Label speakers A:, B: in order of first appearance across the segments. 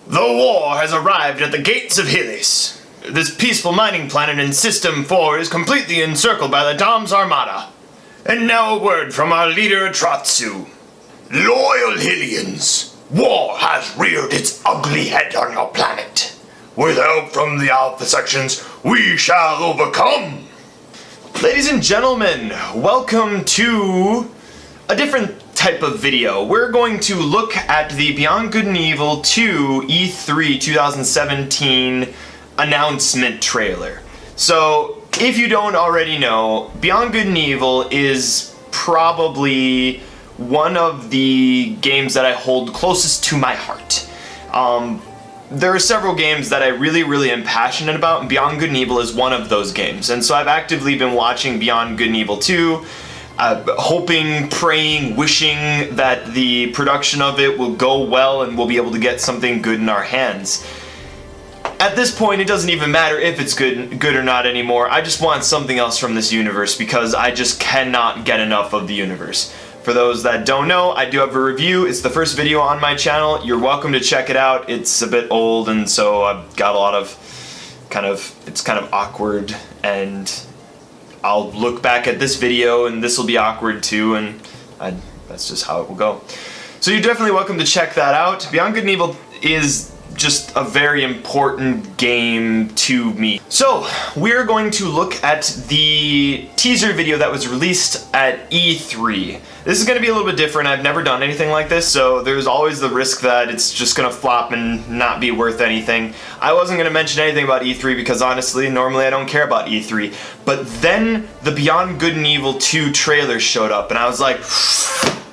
A: The war has arrived at the gates of Helios. This peaceful mining planet in System 4 is completely encircled by the Dom's Armada. And now a word from our leader Atratzu. Loyal Hylians, war has reared its ugly head on your planet. With help from the Alpha sections, we shall overcome. Ladies and gentlemen, welcome to a different type of video. We're going to look at the Beyond Good and Evil 2 E3 2017 announcement trailer. So, if you don't already know, Beyond Good and Evil is probably one of the games that I hold closest to my heart. There are several games that I really am passionate about, and Beyond Good and Evil is one of those games. And so I've actively been watching Beyond Good and Evil 2, hoping, praying, wishing that the production of it will go well and we'll be able to get something good in our hands. At this point, it doesn't even matter if it's good or not anymore. I just want something else from this universe because I just cannot get enough of the universe. For those that don't know, I do have a review. It's the first video on my channel. You're welcome to check it out. It's a bit old, and so I've got a lot of it's kind of awkward, and I'll look back at this video and this will be awkward too, and that's just how it will go. So you're definitely welcome to check that out. Beyond Good and Evil is just a very important game to me. So, we're going to look at the teaser video that was released at E3. This is going to be a little bit different. I've never done anything like this, so there's always the risk that it's just going to flop and not be worth anything. I wasn't going to mention anything about E3 because honestly, normally I don't care about E3. But then the Beyond Good and Evil 2 trailer showed up and I was like,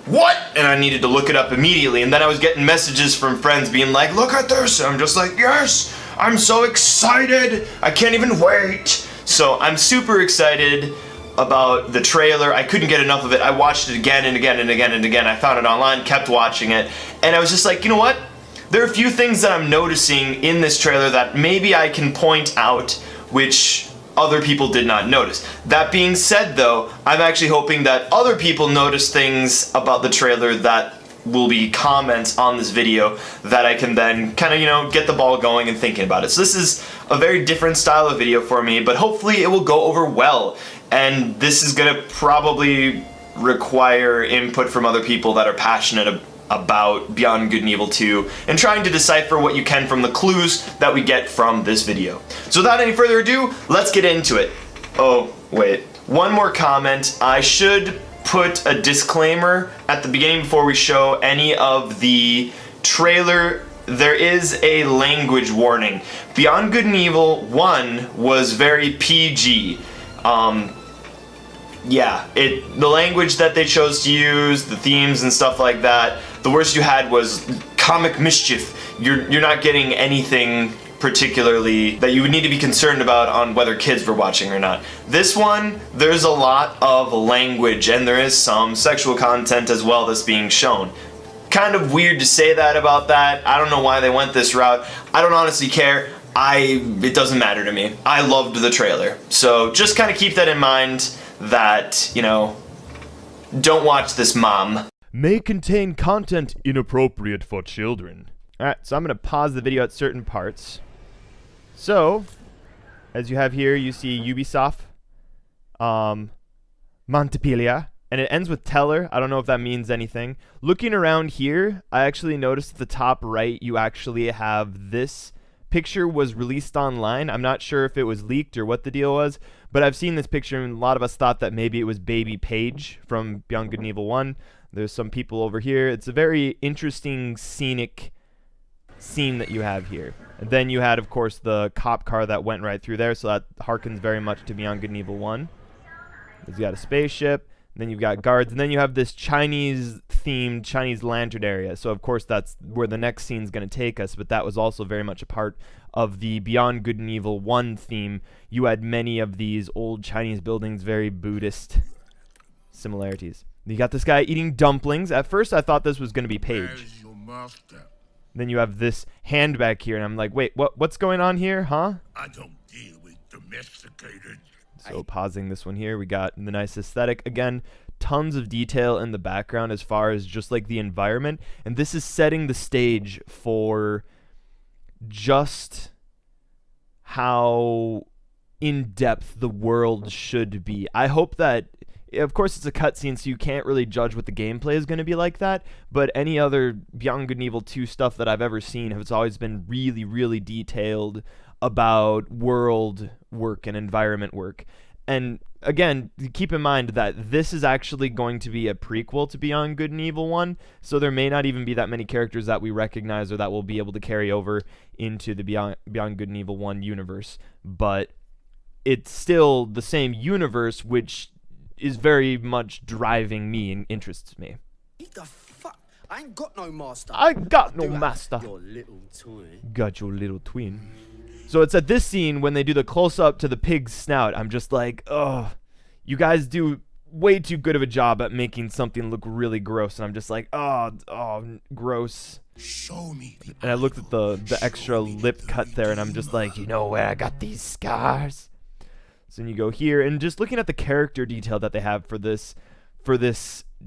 A: what? And I needed to look it up immediately, and then I was getting messages from friends being like, look at this, and I'm just like, yes, I'm so excited, I can't even wait. So I'm super excited about the trailer. I couldn't get enough of it. I watched it again and again and again and again. I found it online, kept watching it, and I was just like, you know what? There are a few things that I'm noticing in this trailer that maybe I can point out, which other people did not notice. That being said though, I'm actually hoping that other people notice things about the trailer that will be comments on this video that I can then kind of, get the ball going and thinking about it. So this is a very different style of video for me, but hopefully it will go over well. And this is gonna probably require input from other people that are passionate about Beyond Good and Evil 2 and trying to decipher what you can from the clues that we get from this video. So without any further ado, let's get into it. Oh, wait. One more comment. I should put a disclaimer at the beginning before we show any of the trailer. There is a language warning. Beyond Good and Evil 1 was very PG. Yeah, the language that they chose to use, the themes and stuff like that, the worst you had was comic mischief. You're not getting anything particularly that you would need to be concerned about on whether kids were watching or not. This one, there's a lot of language and there is some sexual content as well that's being shown. Kind of weird to say that about that. I don't know why they went this route. I don't honestly care. It doesn't matter to me. I loved the trailer. So just kind of keep that in mind that, don't watch this, mom.
B: May contain content inappropriate for children. Alright, so I'm going to pause the video at certain parts. So, as you have here, you see Ubisoft, Montpellier, and it ends with Teller. I don't know if that means anything. Looking around here, I actually noticed at the top right, you actually have this picture was released online. I'm not sure if it was leaked or what the deal was, but I've seen this picture and a lot of us thought that maybe it was baby Paige from Beyond Good and Evil 1. There's some people over here. It's a very interesting scenic scene that you have here. And then you had, of course, the cop car that went right through there, so that harkens very much to Beyond Good and Evil 1. You got a spaceship, and then you've got guards, and then you have this Chinese-themed Chinese lantern area. So, of course, that's where the next scene's going to take us, but that was also very much a part of the Beyond Good and Evil 1 theme. You had many of these old Chinese buildings, very Buddhist similarities. You got this guy eating dumplings. At first, I thought this was going to be Paige. Then you have this hand back here, and I'm like, wait, what's going on here, huh?
C: I don't deal with domesticated.
B: So pausing this one here, we got the nice aesthetic. Again, tons of detail in the background as far as just like the environment. And this is setting the stage for just how in depth the world should be. I hope that, of course, it's a cutscene, so you can't really judge what the gameplay is going to be like that, but any other Beyond Good and Evil 2 stuff that I've ever seen has always been really, really detailed about world work and environment work. And again, keep in mind that this is actually going to be a prequel to Beyond Good and Evil 1, so there may not even be that many characters that we recognize or that we'll be able to carry over into the Beyond Good and Evil 1 universe. But it's still the same universe, which is very much driving me and interests me.
D: What the fuck? I ain't got no master.
B: I got no master.
D: Your little toy.
B: Got your little twin. So it's at this scene when they do the close-up to the pig's snout. I'm just like, oh, you guys do way too good of a job at making something look really gross. And I'm just like, oh, gross.
C: Show me the
B: And I looked at the extra lip cut there, and I'm just like, you know where I got these scars? So then you go here, and just looking at the character detail that they have for this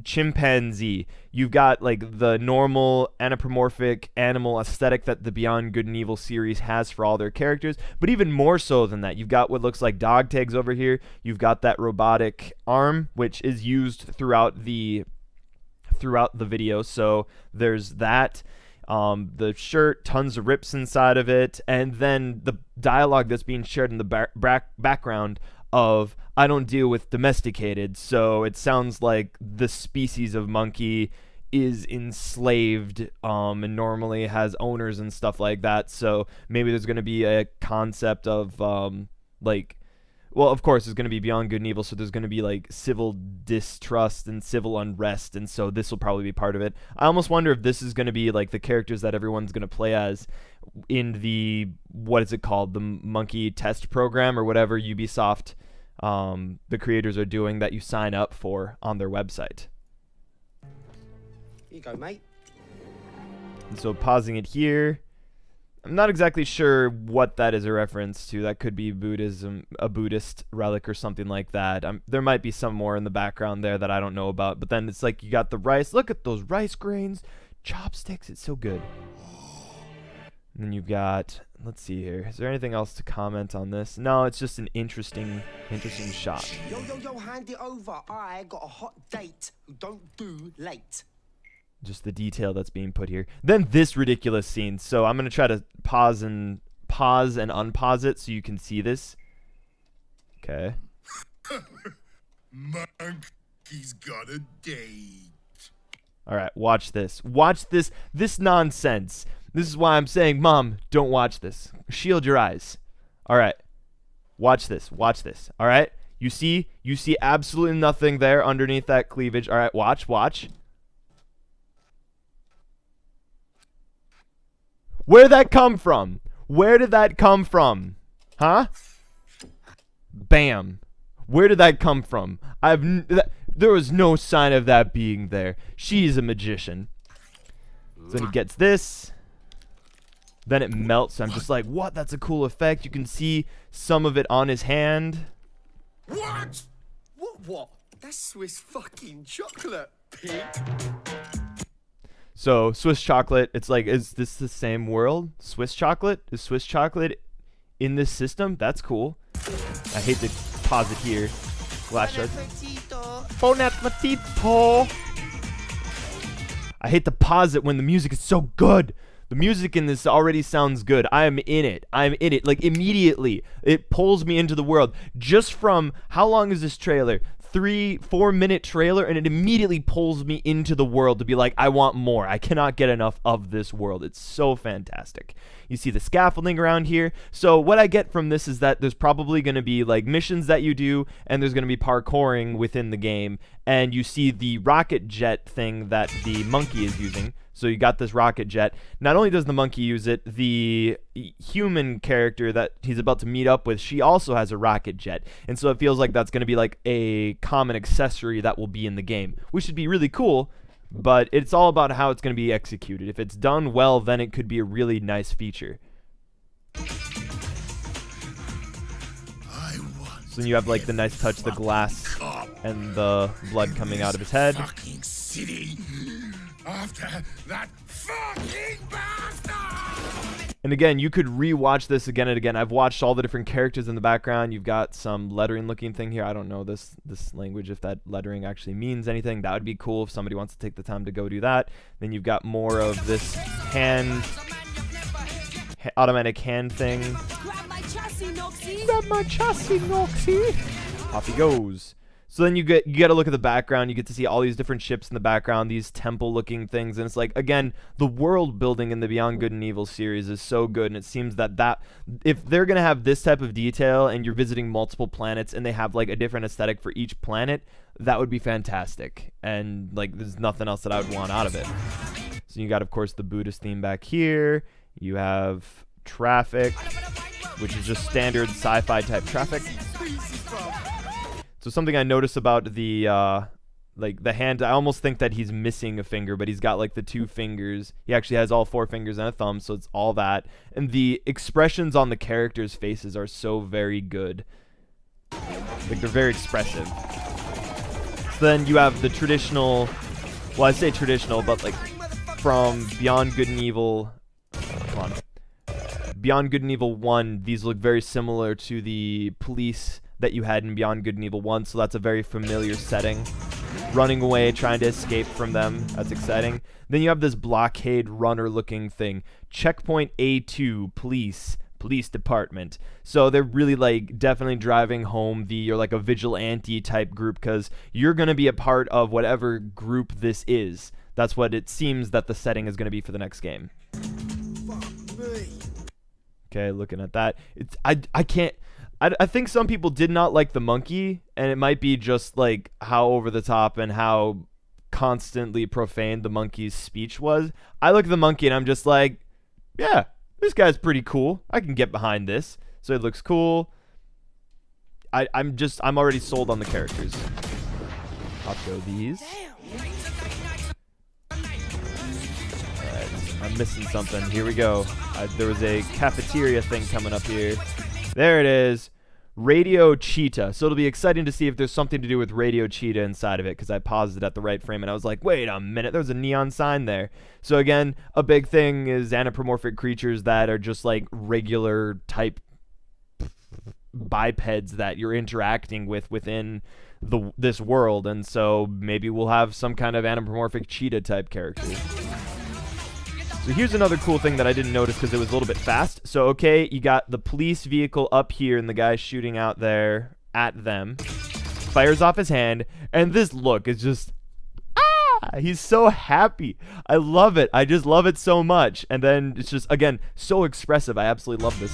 B: chimpanzee, you've got like the normal anthropomorphic animal aesthetic that the Beyond Good and Evil series has for all their characters, but even more so than that, you've got what looks like dog tags over here. You've got that robotic arm, which is used throughout the video. So there's that. The shirt, tons of rips inside of it, and then the dialogue that's being shared in the background of, I don't deal with domesticated, so it sounds like the species of monkey is enslaved and normally has owners and stuff like that. So maybe there's going to be a concept of well, of course, there's going to be Beyond Good and Evil, so there's going to be like civil distrust and civil unrest, and so this will probably be part of it. I almost wonder if this is going to be like the characters that everyone's going to play as in the, what is it called, the monkey test program or whatever Ubisoft, the creators are doing, that you sign up for on their website.
D: Here you go, mate.
B: And so pausing it here, I'm not exactly sure what that is a reference to. That could be Buddhism, a Buddhist relic or something like that. There might be some more in the background there that I don't know about. But then it's like you got the rice. Look at those rice grains. Chopsticks. It's so good. And then you've got, let's see here. Is there anything else to comment on this? No, it's just an interesting shot.
D: Yo, hand it over. I got a hot date who don't do late.
B: Just the detail that's being put here. Then this ridiculous scene. So I'm gonna try to pause and unpause it so you can see this. Okay.
C: Monkey's got a date.
B: All right, watch this. Watch this. This nonsense. This is why I'm saying, Mom, don't watch this. Shield your eyes. All right. Watch this. Watch this. All right. You see absolutely nothing there underneath that cleavage. All right. Watch. Where did that come from? Where did that come from? Huh? Bam. Where did that come from? There was no sign of that being there. She's a magician. So then he gets this. Then it melts. I'm just like, what? That's a cool effect. You can see some of it on his hand.
C: What?
D: What? That's Swiss fucking chocolate, pig.
B: So, Swiss chocolate, it's like, is this the same world? Swiss chocolate? Is Swiss chocolate in this system? That's cool. I hate to pause it here. Glass shards. Bon appetito. I hate to pause it when the music is so good. The music in this already sounds good. I am in it. Like, immediately. It pulls me into the world. Just from, how long is this trailer? 3-4 minute trailer, and it immediately pulls me into the world to be like, I want more. I cannot get enough of this world. It's so fantastic. You see the scaffolding around here. So what I get from this is that there's probably going to be like missions that you do, and there's going to be parkouring within the game, and you see the rocket jet thing that the monkey is using. So you got this rocket jet. Not only does the monkey use it, the human character that he's about to meet up with, she also has a rocket jet. And so it feels like that's going to be like a common accessory that will be in the game, which should be really cool, but it's all about how it's going to be executed. If it's done well, then it could be a really nice feature. So then you have like the nice touch, the glass and the blood coming out of his head.
C: Fucking city. After that fucking bastard!
B: And again, you could rewatch this again and again. I've watched all the different characters in the background. You've got some lettering looking thing here. I don't know this language, if that lettering actually means anything. That would be cool if somebody wants to take the time to go do that. Then you've got more of this automatic hand thing.
E: Grab my chassis, Noxie.
B: Grab my chassis, Noxie. Off he goes. So then you get to look at the background. You get to see all these different ships in the background, these temple-looking things, and it's like, again, the world building in the Beyond Good and Evil series is so good, and it seems that if they're gonna have this type of detail, and you're visiting multiple planets, and they have like a different aesthetic for each planet, that would be fantastic. And like, there's nothing else that I would want out of it. So you got, of course, the Buddhist theme back here. You have traffic, which is just standard sci-fi type traffic. So something I noticed about the hand, I almost think that he's missing a finger, but he's got like the 2 fingers. He actually has all 4 fingers and a thumb, so it's all that. And the expressions on the characters' faces are so very good. Like, they're very expressive. So then you have the traditional, well, I say traditional, but like from Beyond Good and Evil, come on. Beyond Good and Evil 1, these look very similar to the police that you had in Beyond Good and Evil 1, so that's a very familiar setting. Running away, trying to escape from them, that's exciting. Then you have this blockade runner looking thing. Checkpoint A2, police department. So they're really like definitely driving home you're like a vigilante type group, because you're going to be a part of whatever group this is. That's what it seems that the setting is going to be for the next game. Okay, looking at that. I think some people did not like the monkey, and it might be just like how over the top and how constantly profane the monkey's speech was. I look at the monkey and I'm just like, yeah, this guy's pretty cool. I can get behind this. So it looks cool. I'm already sold on the characters. Off go these. Alright, I'm missing something. Here we go. There was a cafeteria thing coming up here. There it is. Radio Cheetah. So it'll be exciting to see if there's something to do with Radio Cheetah inside of it, because I paused it at the right frame and I was like, wait a minute, there's a neon sign there. So again, a big thing is anthropomorphic creatures that are just like regular type bipeds that you're interacting with within this world, and so maybe we'll have some kind of anthropomorphic cheetah type character. So here's another cool thing that I didn't notice because it was a little bit fast. So, okay, you got the police vehicle up here and the guy shooting out there at them. Fires off his hand, and this look is just, he's so happy. I love it. I just love it so much. And then it's just, again, so expressive. I absolutely love this.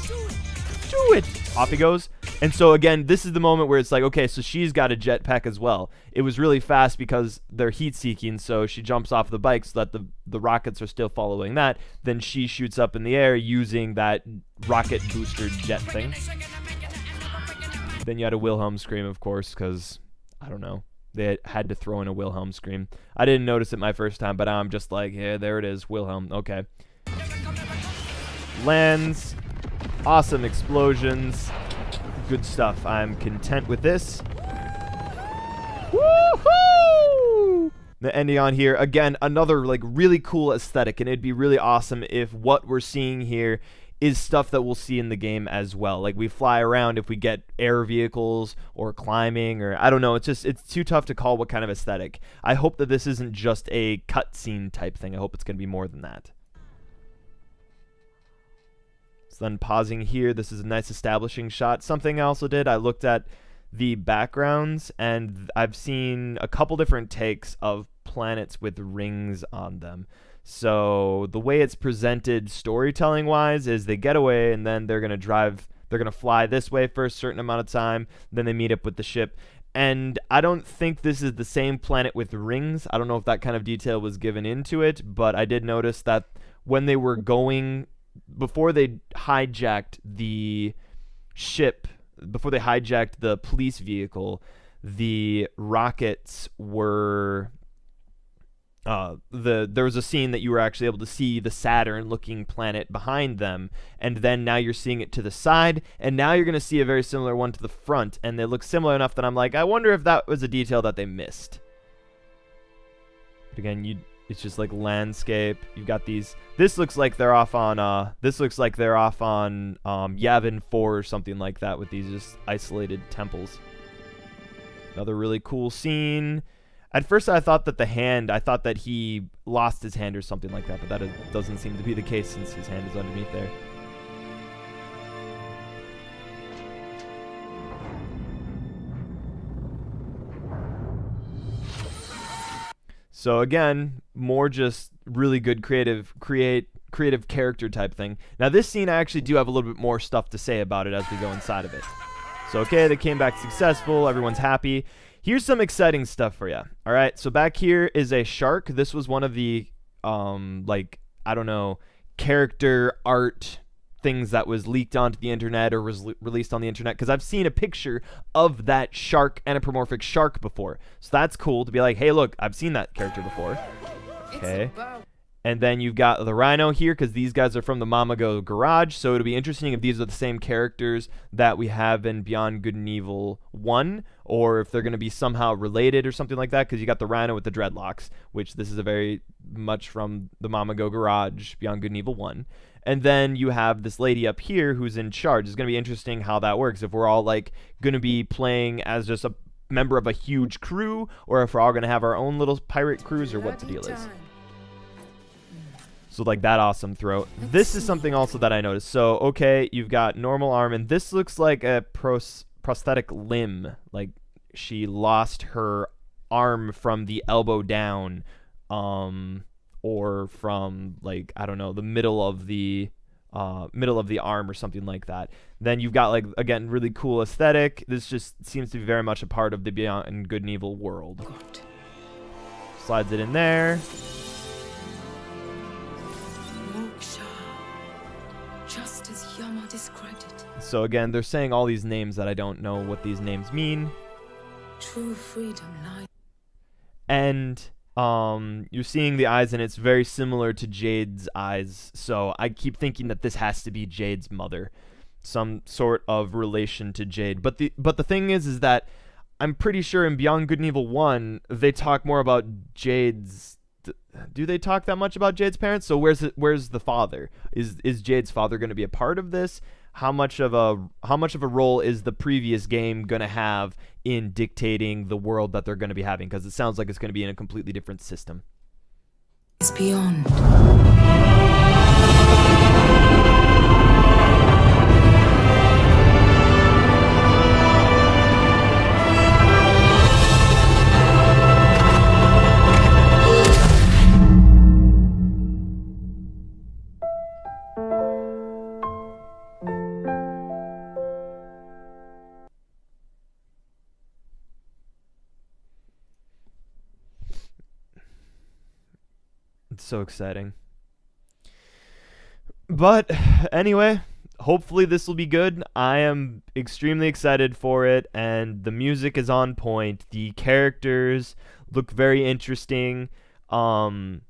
B: Do it! Off he goes. And so, again, this is the moment where it's like, okay, so she's got a jetpack as well. It was really fast because they're heat-seeking, so she jumps off the bike so that the rockets are still following that. Then she shoots up in the air using that rocket booster jet thing. Then you had a Wilhelm scream, of course, because, I don't know, they had to throw in a Wilhelm scream. I didn't notice it my first time, but I'm just like, yeah, there it is, Wilhelm. Okay. Lands. Awesome explosions. Good stuff. I'm content with this. Woohoo! The ending on here, again, another like really cool aesthetic, and it'd be really awesome if what we're seeing here is stuff that we'll see in the game as well. Like, we fly around, if we get air vehicles or climbing, or I don't know, it's too tough to call what kind of aesthetic. I hope that this isn't just a cutscene type thing. I hope it's going to be more than that. So then pausing here, this is a nice establishing shot. Something I also did, I looked at the backgrounds, and I've seen a couple different takes of planets with rings on them. So the way it's presented storytelling wise is they get away and then they're going to fly this way for a certain amount of time, then they meet up with the ship. And I don't think this is the same planet with rings. I don't know if that kind of detail was given into it, but I did notice that when they were going, before they hijacked the ship, before they hijacked the police vehicle, the rockets were there was a scene that you were actually able to see the Saturn looking planet behind them, and then now you're seeing it to the side, and now you're going to see a very similar one to the front, and they look similar enough that I'm like, I wonder if that was a detail that they missed. But again, It's just like landscape. You've got these. This looks like they're off on. Yavin 4 or something like that, with these just isolated temples. Another really cool scene. At first, I thought that he lost his hand or something like that, but that doesn't seem to be the case since his hand is underneath there. So again, more just really good creative character type thing. Now this scene, I actually do have a little bit more stuff to say about it as we go inside of it. So okay, they came back successful. Everyone's happy. Here's some exciting stuff for you. All right, so back here is a shark. This was one of the character art things that was leaked onto the internet or was released on the internet, because I've seen a picture of that shark, anthropomorphic shark, before. So that's cool to be like, hey, look, I've seen that character before. Okay. And then you've got the rhino here, because these guys are from the Mamago Garage, so it'll be interesting if these are the same characters that we have in Beyond Good and Evil 1, or if they're going to be somehow related or something like that, because you got the rhino with the dreadlocks, which this is a very much from the Mamago Garage, Beyond Good and Evil 1. And then you have this lady up here who's in charge. It's going to be interesting how that works, if we're all like going to be playing as just a member of a huge crew, or if we're all going to have our own little pirate crews, or what the deal is. So like that awesome throat. This is something also that I noticed. So okay, you've got normal arm, and this looks like a prosthetic limb. Like she lost her arm from the elbow down, or from, like, I don't know, the middle of the arm or something like that. Then you've got, like, again, really cool aesthetic. This just seems to be very much a part of the Beyond Good and Evil world.
E: God.
B: Slides it in there.
E: Moksha. Just as Yama described it.
B: So again, they're saying all these names that I don't know what these names mean.
E: True freedom lies.
B: And you're seeing the eyes, and it's very similar to Jade's eyes. So I keep thinking that this has to be Jade's mother, some sort of relation to Jade. But the thing is that I'm pretty sure in Beyond Good and Evil 1 they talk more about Jade's. Do they talk that much about Jade's parents? So where's the father? Is Jade's father going to be a part of this? How much of a role is the previous game going to have in dictating the world that they're going to be having? Because it sounds like it's going to be in a completely different system.
E: It's beyond.
B: It's so exciting. But anyway, hopefully this will be good. I am extremely excited for it, and the music is on point. The characters look very interesting. I'll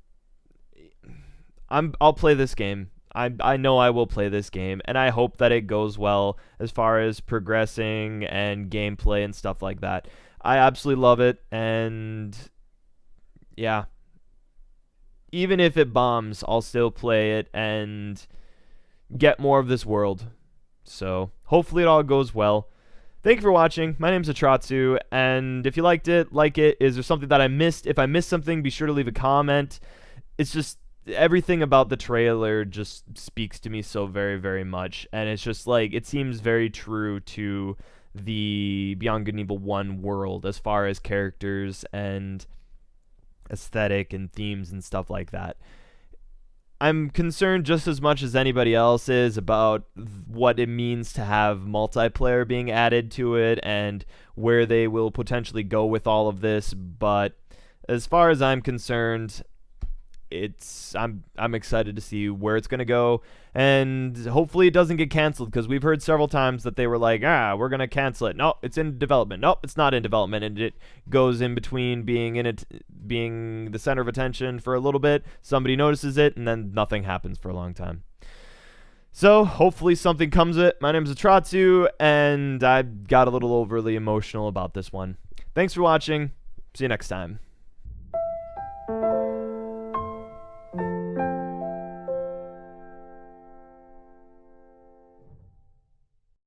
B: play this game. I know I will play this game, and I hope that it goes well as far as progressing and gameplay and stuff like that. I absolutely love it, and yeah. Even if it bombs, I'll still play it and get more of this world. So hopefully it all goes well. Thank you for watching. My name's Atratzu, and if you liked it, like it. Is there something that I missed? If I missed something, be sure to leave a comment. It's just everything about the trailer just speaks to me so very, very much, and it's just like it seems very true to the Beyond Good and Evil 1 world as far as characters and aesthetic and themes and stuff like that. I'm concerned just as much as anybody else is about what it means to have multiplayer being added to it and where they will potentially go with all of this, but as far as I'm concerned, I'm excited to see where it's going to go, and hopefully it doesn't get canceled, because we've heard several times that they were like, we're going to cancel it. No, it's in development. Nope, it's not in development, and it goes in between being the center of attention for a little bit, somebody notices it, and then nothing happens for a long time. So hopefully something comes of it. My name is Atratzu, and I got a little overly emotional about this one. Thanks for watching. See you next time.